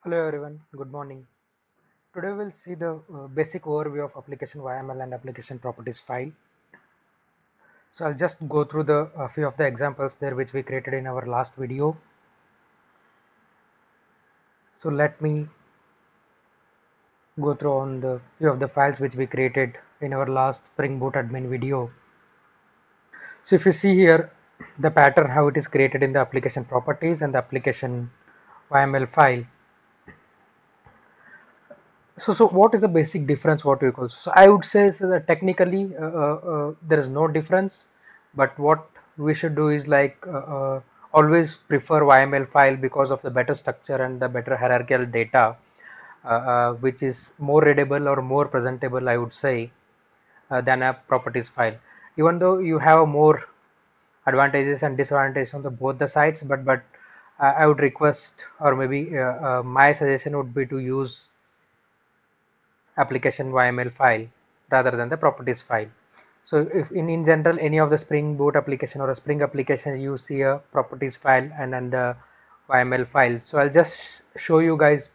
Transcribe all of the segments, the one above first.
Hello everyone, good morning. Today we'll see the basic overview of application YML and application properties file. So I'll just go through the few of the examples there which we created in our last video. So let me go through on the few of the files which we created in our last Spring Boot admin video. So if you see here the pattern how it is created in the application properties and the application YML file. So what is the basic difference what we call? So I would say so that technically there is no difference, but what we should do is like always prefer YML file because of the better structure and the better hierarchical data, which is more readable or more presentable, I would say, than a properties file. Even though you have more advantages and disadvantages on the both the sides, but I would request or maybe my suggestion would be to use application YML file rather than the properties file. So if in general any of the Spring Boot application or a Spring application you see a properties file and then the YML file. So I'll just show you guys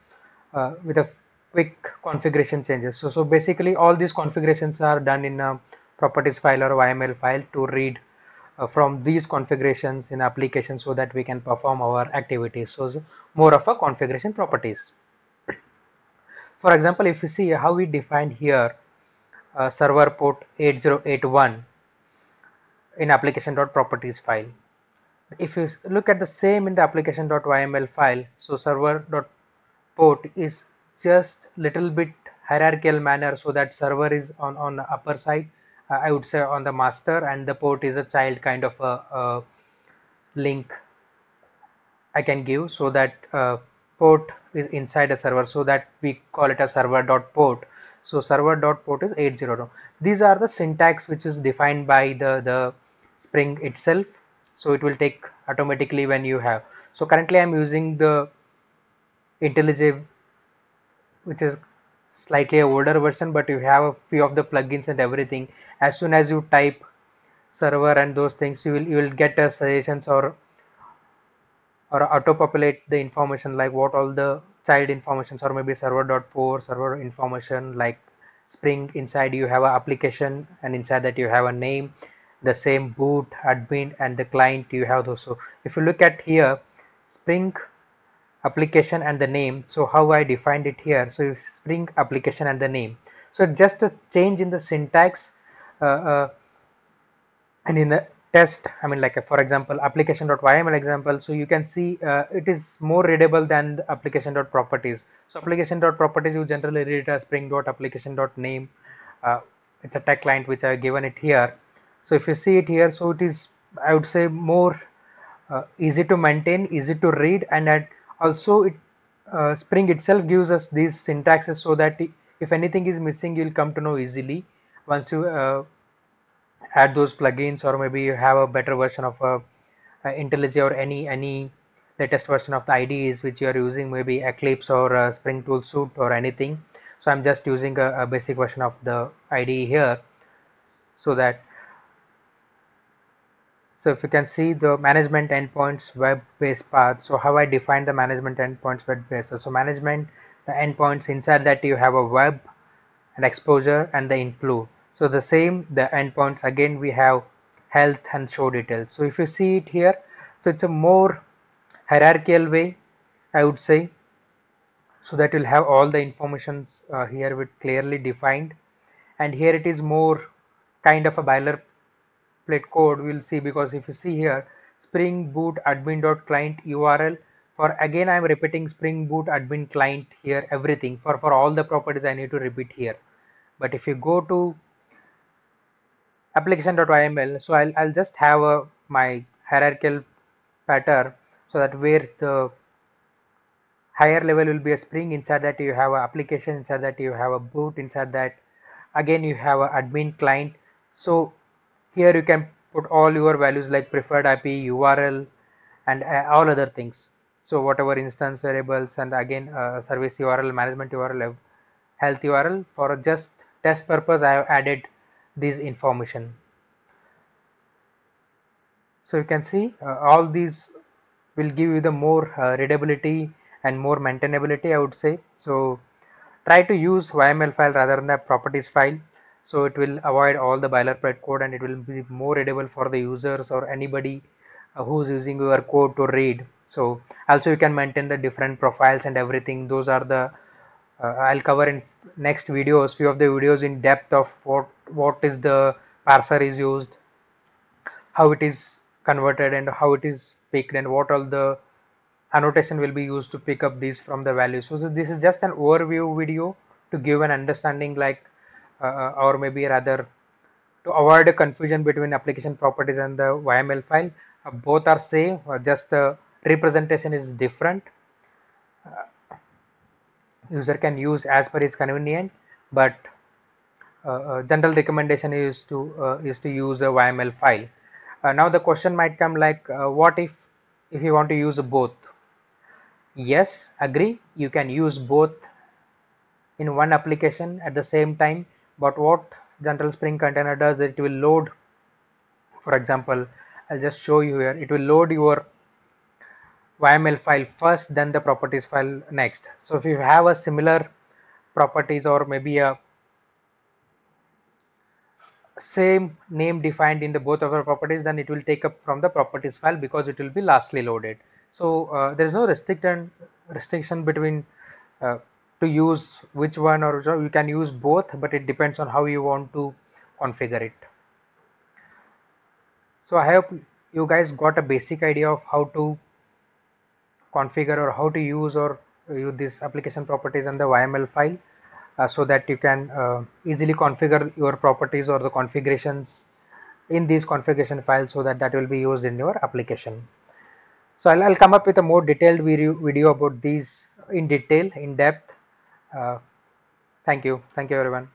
with a quick configuration changes. So basically all these configurations are done in a properties file or YML file to read from these configurations in application so that we can perform our activities. So more of a configuration properties. For example, if you see how we defined here server port 8081 in application.properties file. If you look at the same in the application.yml file, so server.port is just little bit hierarchical manner so that server is on the upper side, I would say on the master, and the port is a child kind of a link I can give so that port is inside a server so that we call it a server.port. So server.port is 800. These are the syntax which is defined by the Spring itself. So it will take automatically when you have. So currently I'm using the IntelliJ, which is slightly a older version, but you have a few of the plugins and everything. As soon as you type server and those things, you will get a suggestions or auto populate the information like what all the child informations or maybe server.port server information like Spring. Inside you have an application and inside that you have a name, the same boot admin and the client you have those. So if you look at here Spring application and the name, so how I defined it here, so if Spring application and the name, so just a change in the syntax, uh, uh, and in the test, I mean like for example application.yml example, so you can see it is more readable than the application.properties. So application.properties you generally read it as spring.application.name. uh, it's a tech client which I have given it here. So if you see it here, so it is, I would say, more easy to maintain, easy to read, and that also it Spring itself gives us these syntaxes so that if anything is missing you'll come to know easily once you add those plugins, or maybe you have a better version of IntelliJ or any latest version of the IDEs which you are using, maybe Eclipse or Spring Tool Suite or anything. So I'm just using a basic version of the IDE here, so that, so if you can see the management endpoints web-based path. So how I define the management endpoints web-based. So management the endpoints, inside that you have a web and exposure and the include. So the same the endpoints again we have health and show details. So if you see it here, so it's a more hierarchical way, I would say, so that you'll have all the informations here with clearly defined. And here it is more kind of a boilerplate code we'll see, because if you see here Spring Boot admin.client URL, for again I'm repeating Spring Boot admin client here, everything for all the properties I need to repeat here. But if you go to application.yml, so I'll just have my hierarchical pattern, so that where the higher level will be a Spring, inside that you have a application, inside that you have a boot, inside that again you have a admin client. So here you can put all your values like preferred IP, URL, and all other things. So whatever instance variables, and again service URL, management URL, health URL. For just test purpose I have added this information. So you can see all these will give you the more readability and more maintainability, I would say. So try to use YML file rather than a properties file, so it will avoid all the boilerplate code and it will be more readable for the users or anybody who's using your code to read. So also you can maintain the different profiles and everything. Those are the I'll cover in next videos, few of the videos in depth of what is the parser is used, how it is converted and how it is picked, and what all the annotation will be used to pick up these from the values. So this is just an overview video to give an understanding, like or maybe rather to avoid a confusion between application properties and the YML file. Both are same, just the representation is different. User can use as per his convenient, but general recommendation is to use a YML file. Now the question might come like, what if you want to use both? Yes, agree, you can use both in one application at the same time, but what general Spring Container does, it will load, for example, I'll just show you here, it will load your YML file first, then the properties file next. So if you have a similar properties or maybe a same name defined in the both of our properties, then it will take up from the properties file because it will be lastly loaded. So there is no restriction between uh, to use which one, or you can use both, but it depends on how you want to configure it. So I hope you guys got a basic idea of how to configure or how to use or use this application properties and the YML file, so that you can easily configure your properties or the configurations in these configuration files, so that that will be used in your application. So I'll come up with a more detailed video about these in detail, in depth. uh, Thank you everyone.